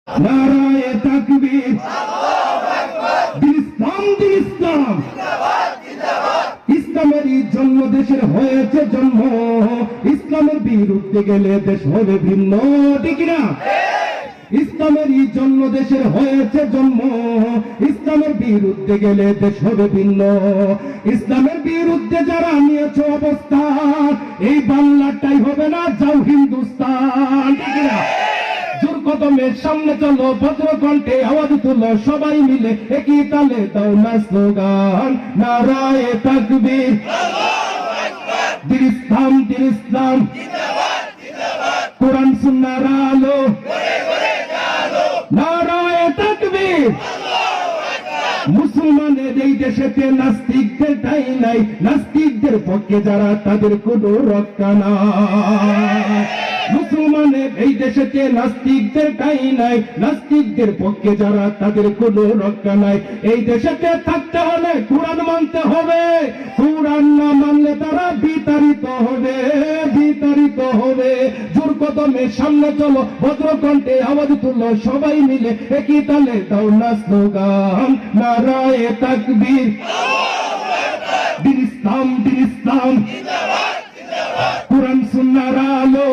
নারায়ে তাকবীর, দিন ইসলাম, দিন ইসলাম। ইসলামেরই জন্য দেশের হয়েছে জন্ম, ইসলামের বিরুদ্ধে গেলে দেশ হবে ভিন্ন, ঠিক না? ইসলামেরই জন্য দেশের হয়েছে জন্ম, ইসলামের বিরুদ্ধে গেলে দেশ হবে ভিন্ন। ইসলামের বিরুদ্ধে যারা নিয়েছে অবস্থান, এই বাংলাটাই হবে না, যাও হিন্দুস্তান, ঠিক না? জোর কদমের সামনে চলো, ভদ্রকণ্ঠে আওয়াজ তুলো, সবাই মিলে একই তালে দাও না স্লোগান, নারায়ে তাকবীর, দিন ইসলাম, দিন ইসলাম। কোরআন সুন্নাহর আলো, নারায়ে তাকবীর। মুসলমানের এই দেশেতে নাস্তিকদের ঠাঁই নাই, নাস্তিকদের পক্ষে যারা তাদের কোনো রক্ষা নাই। মুসলমানের এই দেশেতে নাস্তিকদের ঠাঁই নাই, নাস্তিকদের পক্ষে যারা তাদের কোনো রক্ষা নাই। এই দেশেতে থাকতে হলে কোরআন মানতে হবে, কোরআন না মানলে তারা বিতাড়িত হবে, বিতাড়িত হবে। জোর কদমের সামনে চলো, ভদ্রকণ্ঠে আওয়াজ তুলো, সবাই মিলে একই তালে দাও না স্লোগান, নারায়ে তাকবীর, দিন ইসলাম, দিন ইসলাম। কোরআন সুন্নাহর আলো,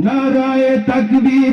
নারায়ে তাকবীর।